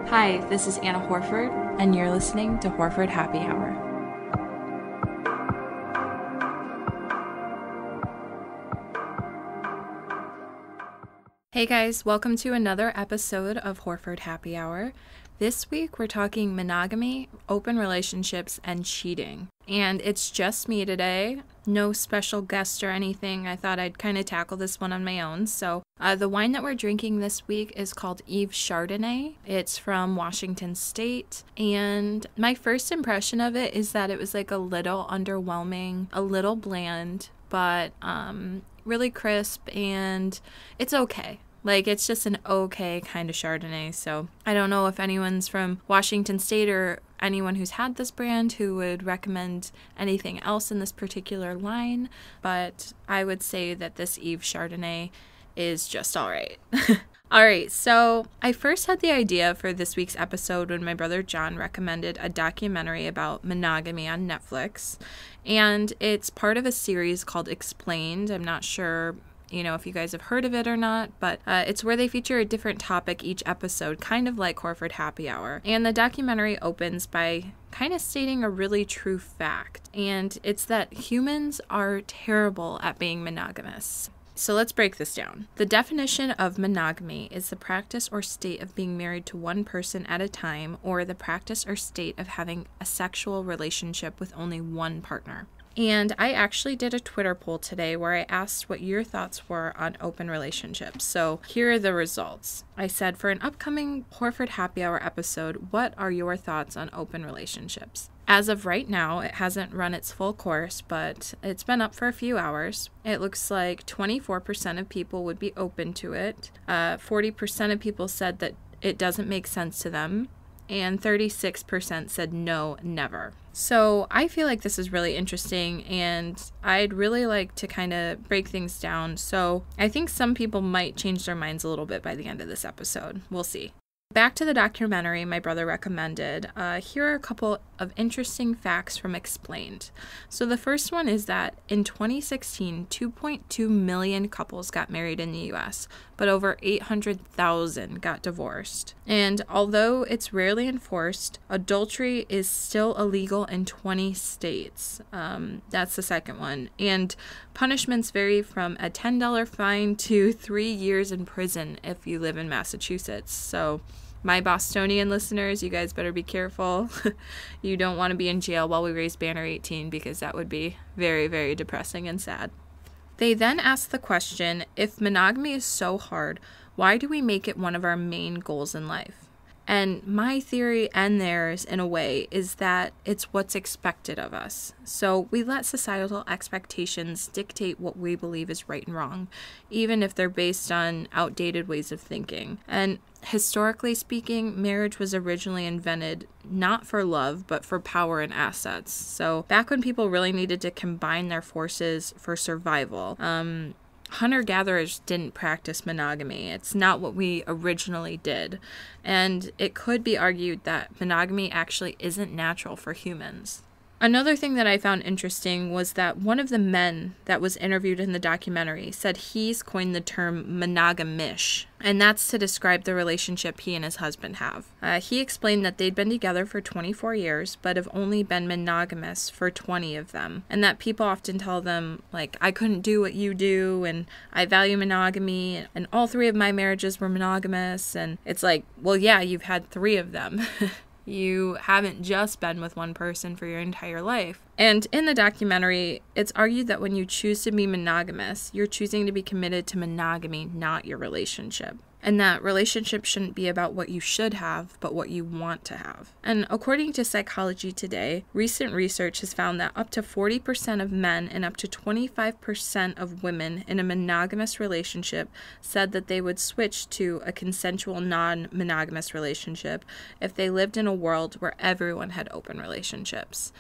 Hi, this is Anna Horford, and you're listening to Horford Happy Hour. Hey guys, welcome to another episode of Horford Happy Hour. This week we're talking monogamy, open relationships, and cheating. And it's just me today, no special guest or anything. I thought I'd kind of tackle this one on my own. So the wine that we're drinking this week is called Eve Chardonnay. It's from Washington State. And my first impression of it is that it was like a little underwhelming, a little bland, but really crisp, and it's okay. Like, it's just an okay kind of Chardonnay. So I don't know if anyone's from Washington State or anyone who's had this brand who would recommend anything else in this particular line, but I would say that this Eve Chardonnay is just all right. All right, so I first had the idea for this week's episode when my brother John recommended a documentary about monogamy on Netflix, and it's part of a series called Explained. I'm not sure if you guys have heard of it or not, but it's where they feature a different topic each episode, kind of like Horford Happy Hour. And the documentary opens by kind of stating a really true fact, and it's that humans are terrible at being monogamous. So let's break this down. The definition of monogamy is the practice or state of being married to one person at a time, or the practice or state of having a sexual relationship with only one partner. And I actually did a Twitter poll today where I asked what your thoughts were on open relationships. So here are the results. I said, for an upcoming Horford Happy Hour episode, what are your thoughts on open relationships? As of right now, it hasn't run its full course, but it's been up for a few hours. It looks like 24% of people would be open to it. 40% of people said that it doesn't make sense to them. And 36% said no, never. So I feel like this is really interesting, and I'd really like to kind of break things down. So I think some people might change their minds a little bit by the end of this episode. We'll see. Back to the documentary my brother recommended. Here are a couple of interesting facts from Explained. So the first one is that in 2016, 2.2 million couples got married in the U.S., but over 800,000 got divorced. And although it's rarely enforced, adultery is still illegal in 20 states. That's the second one. And punishments vary from a $10 fine to 3 years in prison if you live in Massachusetts. So my Bostonian listeners, you guys better be careful. You don't want to be in jail while we raise Banner 18, because that would be very, very depressing and sad. They then ask the question, if monogamy is so hard, why do we make it one of our main goals in life? And my theory, and theirs in a way, is that it's what's expected of us. So we let societal expectations dictate what we believe is right and wrong, even if they're based on outdated ways of thinking. And historically speaking, marriage was originally invented not for love, but for power and assets. So back when people really needed to combine their forces for survival, hunter-gatherers didn't practice monogamy. It's not what we originally did. And it could be argued that monogamy actually isn't natural for humans. Another thing that I found interesting was that one of the men that was interviewed in the documentary said he's coined the term monogamish, and that's to describe the relationship he and his husband have. He explained that they'd been together for 24 years, but have only been monogamous for 20 of them, and that people often tell them, like, I couldn't do what you do, and I value monogamy, and all 3 of my marriages were monogamous, and it's like, well, yeah, you've had 3 of them. You haven't just been with one person for your entire life. And in the documentary, it's argued that when you choose to be monogamous, you're choosing to be committed to monogamy, not your relationship. And that relationships shouldn't be about what you should have, but what you want to have. And according to Psychology Today, recent research has found that up to 40% of men and up to 25% of women in a monogamous relationship said that they would switch to a consensual non-monogamous relationship if they lived in a world where everyone had open relationships.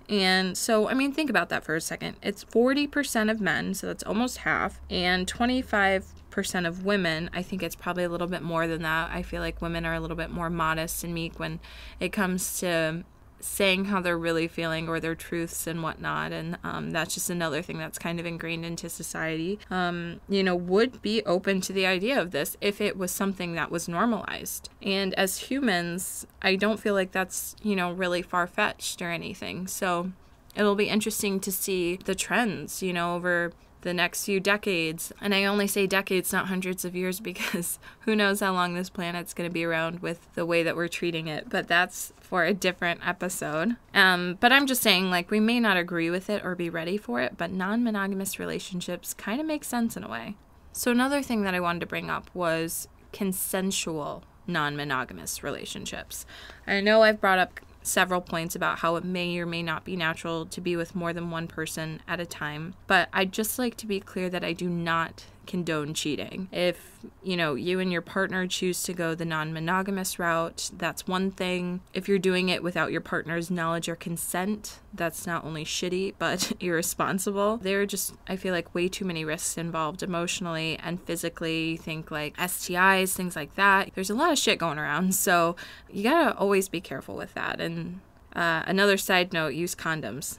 And so, think about that for a second. It's 40% of men, so that's almost half, and 25% of women. I think it's probably a little bit more than that. I feel like women are a little bit more modest and meek when it comes to saying how they're really feeling or their truths and whatnot. And that's just another thing that's kind of ingrained into society, would be open to the idea of this if it was something that was normalized. And as humans, I don't feel like that's, really far-fetched or anything. So it'll be interesting to see the trends, over the next few decades. And I only say decades, not hundreds of years, because who knows how long this planet's going to be around with the way that we're treating it. But that's for a different episode. But I'm just saying, we may not agree with it or be ready for it, but non-monogamous relationships kind of make sense in a way. So another thing that I wanted to bring up was consensual non-monogamous relationships. I know I've brought up several points about how it may or may not be natural to be with more than one person at a time, but I'd just like to be clear that I do not condone cheating. If, you and your partner choose to go the non-monogamous route, that's one thing. If you're doing it without your partner's knowledge or consent, that's not only shitty, but irresponsible. There are just, I feel like, way too many risks involved emotionally and physically. Think like STIs, things like that. There's a lot of shit going around, so you gotta always be careful with that. And another side note, use condoms.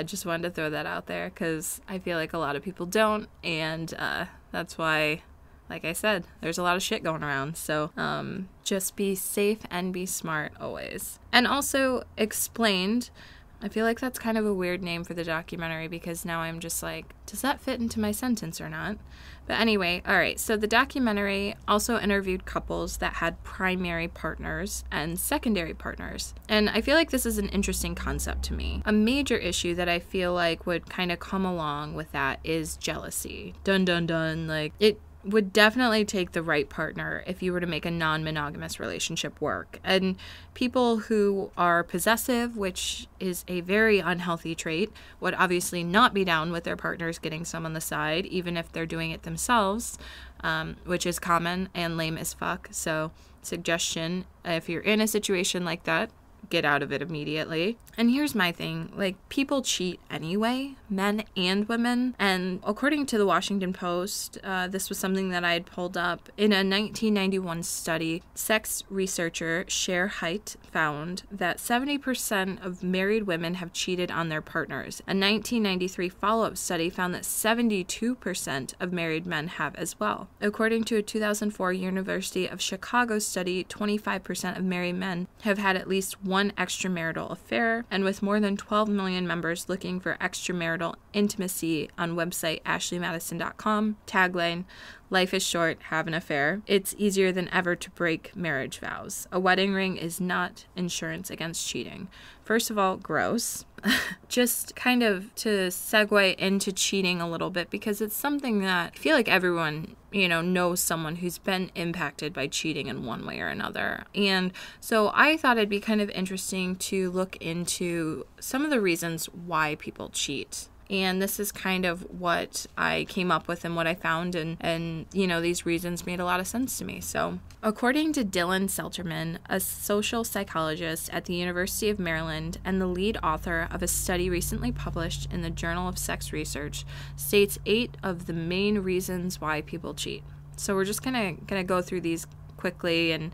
Just wanted to throw that out there because I feel like a lot of people don't, and that's why, like I said, there's a lot of shit going around. So just be safe and be smart always. And also Explained. I feel like that's kind of a weird name for the documentary because now I'm just like, does that fit into my sentence or not? But anyway, all right, so the documentary also interviewed couples that had primary partners and secondary partners. And I feel like this is an interesting concept to me. A major issue that I feel like would kind of come along with that is jealousy. Dun, dun, dun. It would definitely take the right partner if you were to make a non-monogamous relationship work. And people who are possessive, which is a very unhealthy trait, would obviously not be down with their partners getting some on the side, even if they're doing it themselves, which is common and lame as fuck. So suggestion, if you're in a situation like that, get out of it immediately. And here's my thing, people cheat anyway, men and women. And according to the Washington Post, this was something that I had pulled up. In a 1991 study, sex researcher Cher Hite found that 70% of married women have cheated on their partners. A 1993 follow-up study found that 72% of married men have as well. According to a 2004 University of Chicago study, 25% of married men have had at least one extramarital affair, and with more than 12 million members looking for extramarital intimacy on website ashleymadison.com, tagline, "Life is short, have an affair," it's easier than ever to break marriage vows. A wedding ring is not insurance against cheating. First of all, gross. Just kind of to segue into cheating a little bit, because it's something that I feel like everyone, knows someone who's been impacted by cheating in one way or another. And so I thought it'd be kind of interesting to look into some of the reasons why people cheat. And this is kind of what I came up with and what I found. And these reasons made a lot of sense to me. So according to Dylan Selterman, a social psychologist at the University of Maryland and the lead author of a study recently published in the Journal of Sex Research, states 8 of the main reasons why people cheat. So we're just gonna go through these quickly and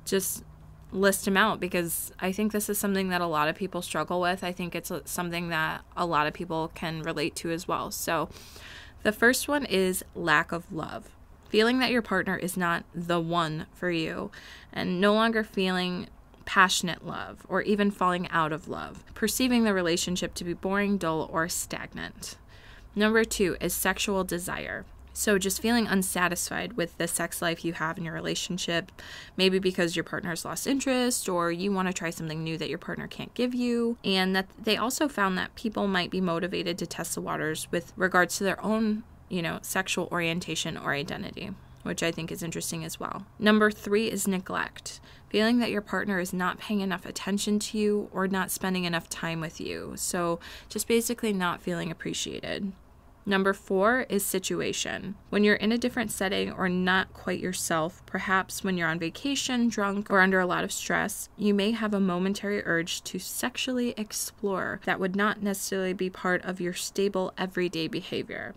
just list them out, because I think this is something that a lot of people struggle with. I think it's something that a lot of people can relate to as well. So the first one is lack of love. Feeling that your partner is not the one for you, and no longer feeling passionate love or even falling out of love. Perceiving the relationship to be boring, dull, or stagnant. Number 2 is sexual desire. So just feeling unsatisfied with the sex life you have in your relationship, maybe because your partner's lost interest or you want to try something new that your partner can't give you. And that they also found that people might be motivated to test the waters with regards to their own, sexual orientation or identity, which I think is interesting as well. Number 3 is neglect. Feeling that your partner is not paying enough attention to you or not spending enough time with you. So just basically not feeling appreciated. Number 4 is situation. When you're in a different setting or not quite yourself, perhaps when you're on vacation, drunk, or under a lot of stress, you may have a momentary urge to sexually explore that would not necessarily be part of your stable everyday behavior.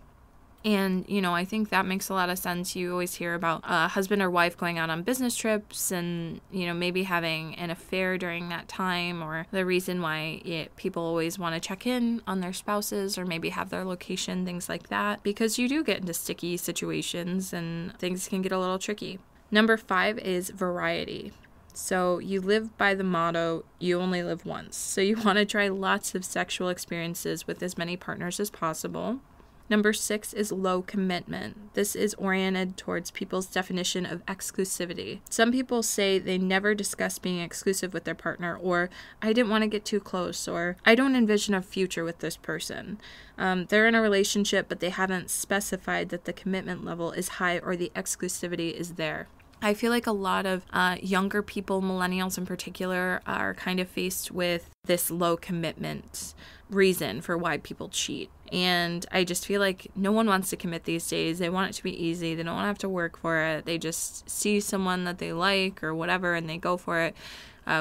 And, I think that makes a lot of sense. You always hear about a husband or wife going out on business trips and, maybe having an affair during that time, or the reason why people always want to check in on their spouses or maybe have their location, things like that, because you do get into sticky situations and things can get a little tricky. Number 5 is variety. So you live by the motto, you only live once. So you want to try lots of sexual experiences with as many partners as possible. Number 6 is low commitment. This is oriented towards people's definition of exclusivity. Some people say they never discuss being exclusive with their partner, or I didn't want to get too close, or I don't envision a future with this person. They're in a relationship, but they haven't specified that the commitment level is high or the exclusivity is there. I feel like a lot of younger people, millennials in particular, are kind of faced with this low commitment reason for why people cheat. And I just feel like no one wants to commit these days. They want it to be easy. They don't want to have to work for it. They just see someone that they like or whatever and they go for it,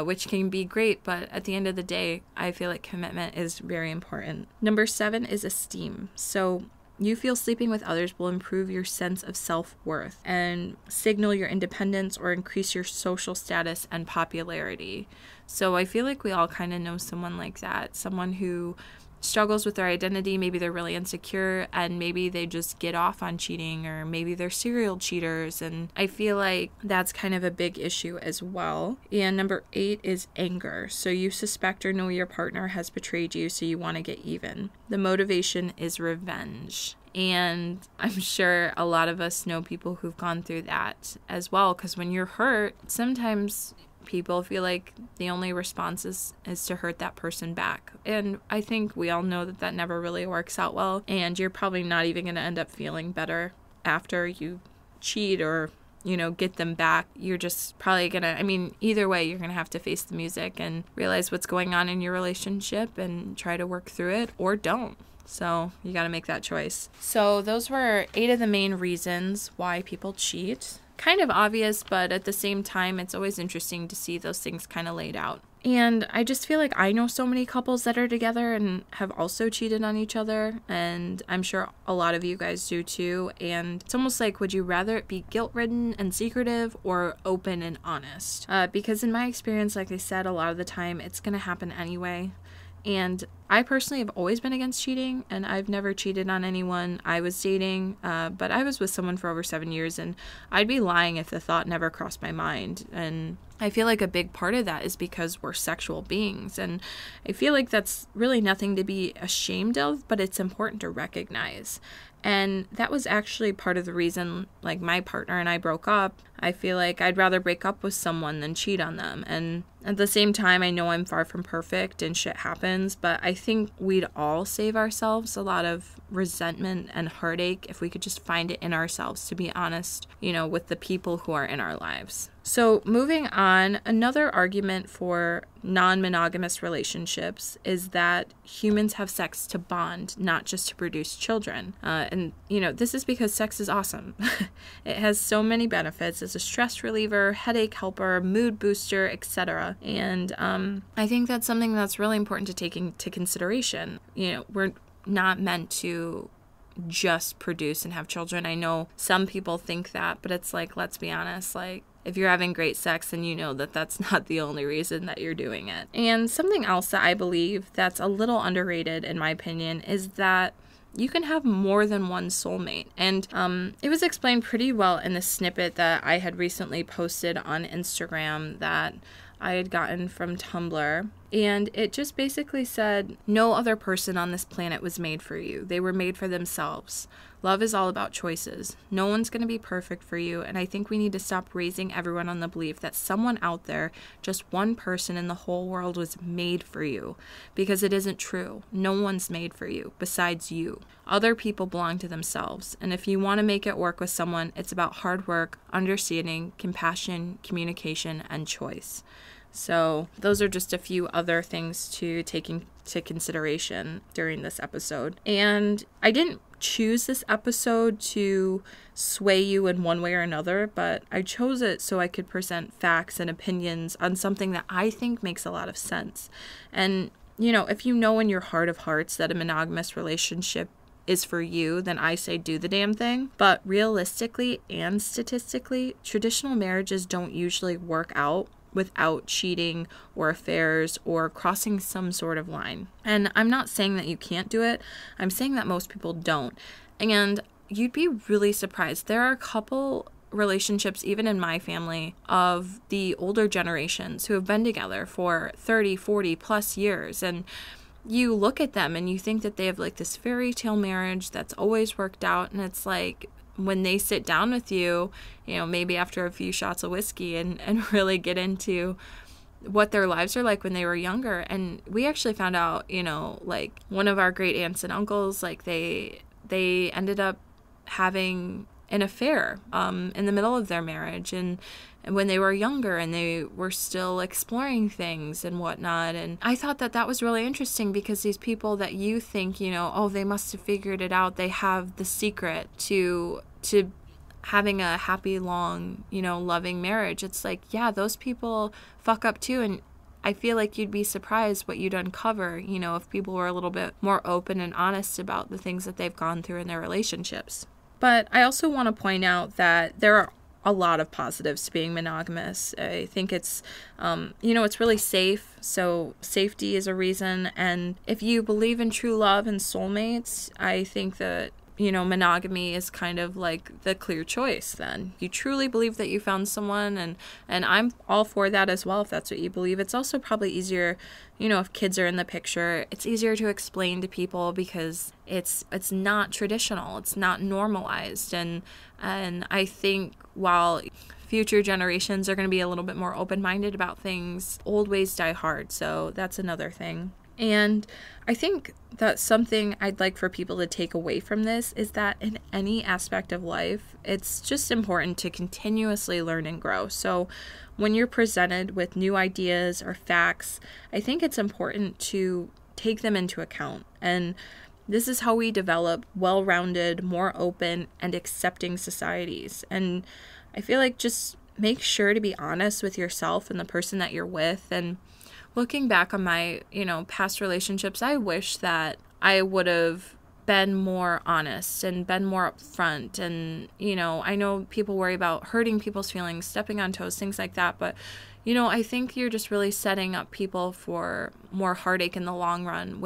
which can be great. But at the end of the day, I feel like commitment is very important. Number 7 is esteem. So you feel sleeping with others will improve your sense of self-worth and signal your independence or increase your social status and popularity. So I feel like we all kind of know someone like that, someone who struggles with their identity. Maybe they're really insecure and maybe they just get off on cheating, or maybe they're serial cheaters. And I feel like that's kind of a big issue as well. And number 8 is anger. So you suspect or know your partner has betrayed you, so you want to get even. The motivation is revenge. And I'm sure a lot of us know people who've gone through that as well, because when you're hurt, sometimes people feel like the only response is to hurt that person back. And I think we all know that that never really works out well. And you're probably not even going to end up feeling better after you cheat or, get them back. You're just probably going to, either way, you're going to have to face the music and realize what's going on in your relationship and try to work through it, or don't. So you got to make that choice. So those were 8 of the main reasons why people cheat. Kind of obvious, but at the same time, it's always interesting to see those things kind of laid out. And I just feel like I know so many couples that are together and have also cheated on each other. And I'm sure a lot of you guys do too. And it's almost like, would you rather it be guilt-ridden and secretive or open and honest? Because in my experience, like I said, a lot of the time it's going to happen anyway. And I personally have always been against cheating, and I've never cheated on anyone I was dating, but I was with someone for over 7 years, and I'd be lying if the thought never crossed my mind. And I feel like a big part of that is because we're sexual beings, and I feel like that's really nothing to be ashamed of, but it's important to recognize. And that was actually part of the reason, like, my partner and I broke up. I feel like I'd rather break up with someone than cheat on them. And at the same time, I know I'm far from perfect and shit happens, but I think we'd all save ourselves a lot of resentment and heartache if we could just find it in ourselves, to be honest, with the people who are in our lives. So moving on, another argument for non-monogamous relationships is that humans have sex to bond, not just to produce children. And this is because sex is awesome. It has so many benefits as a stress reliever, headache helper, mood booster, etc. And I think that's something that's really important to take into consideration. We're not meant to just produce and have children. I know some people think that, but it's like, let's be honest, like, if you're having great sex, then you know that that's not the only reason that you're doing it. And something else that I believe that's a little underrated, in my opinion, is that you can have more than one soulmate. And it was explained pretty well in the snippet that I had recently posted on Instagram that I had gotten from Tumblr. And it just basically said, no other person on this planet was made for you. They were made for themselves. Love is all about choices. No one's going to be perfect for you, and I think we need to stop raising everyone on the belief that someone out there, just one person in the whole world, was made for you, because it isn't true. No one's made for you besides you. Other people belong to themselves, and if you want to make it work with someone, it's about hard work, understanding, compassion, communication, and choice. So those are just a few other things to take into consideration during this episode. And I didn't choose this episode to sway you in one way or another, but I chose it so I could present facts and opinions on something that I think makes a lot of sense. And, if you know in your heart of hearts that a monogamous relationship is for you, then I say do the damn thing. But realistically and statistically, traditional marriages don't usually work out without cheating or affairs or crossing some sort of line. And I'm not saying that you can't do it. I'm saying that most people don't. And you'd be really surprised. There are a couple relationships, even in my family, of the older generations who have been together for 30, 40 plus years. And you look at them and you think that they have like this fairy tale marriage that's always worked out. And it's like, when they sit down with you, maybe after a few shots of whiskey and really get into what their lives are like when they were younger. And we actually found out, like one of our great aunts and uncles, like they ended up having an affair in the middle of their marriage and when they were younger, and they were still exploring things and whatnot. And I thought that was really interesting, because these people that you think, oh, they must have figured it out, they have the secret to having a happy, long, loving marriage. It's like, yeah, those people fuck up too. And I feel like you'd be surprised what you'd uncover, if people were a little bit more open and honest about the things that they've gone through in their relationships. But I also want to point out that there are a lot of positives to being monogamous. I think it's, it's really safe. So safety is a reason. And if you believe in true love and soulmates, I think that, monogamy is kind of like the clear choice then. You truly believe that you found someone, and I'm all for that as well if that's what you believe. It's also probably easier, if kids are in the picture, it's easier to explain to people because it's not traditional, it's not normalized. And I think while future generations are going to be a little bit more open-minded about things, old ways die hard. So that's another thing. And I think that something I'd like for people to take away from this is that in any aspect of life, it's just important to continuously learn and grow. So when you're presented with new ideas or facts, I think it's important to take them into account. And this is how we develop well-rounded, more open, and accepting societies. And I feel like just make sure to be honest with yourself and the person that you're with. And looking back on my, past relationships, I wish that I would have been more honest and been more upfront. And, I know people worry about hurting people's feelings, stepping on toes, things like that. But, I think you're just really setting up people for more heartache in the long run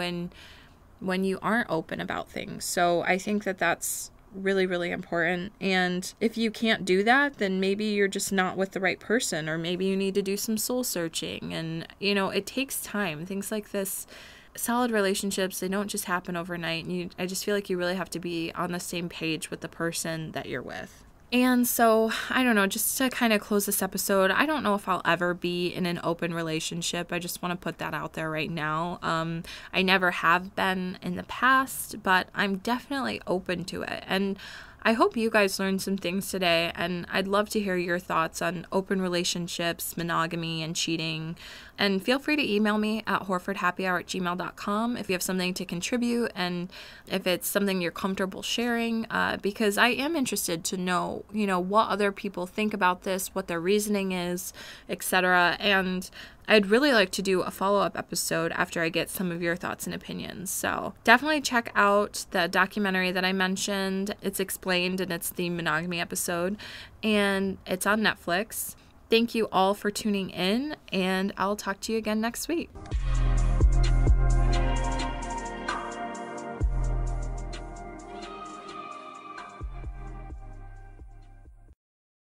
when you aren't open about things. So I think that that's really, really important. And if you can't do that, then maybe you're just not with the right person, or maybe you need to do some soul searching. And, it takes time. Things like this, solid relationships, they don't just happen overnight. And I just feel like you really have to be on the same page with the person that you're with. And so, I don't know, just to kind of close this episode, I don't know if I'll ever be in an open relationship. I just want to put that out there right now. I never have been in the past, but I'm definitely open to it. And I hope you guys learned some things today, and I'd love to hear your thoughts on open relationships, monogamy, and cheating. And feel free to email me at horfordhappyhour@gmail.com if you have something to contribute and if it's something you're comfortable sharing, because I am interested to know, what other people think about this, what their reasoning is, etc. And I'd really like to do a follow-up episode after I get some of your thoughts and opinions. So definitely check out the documentary that I mentioned. It's explained, and it's the monogamy episode, and it's on Netflix. Thank you all for tuning in, and I'll talk to you again next week.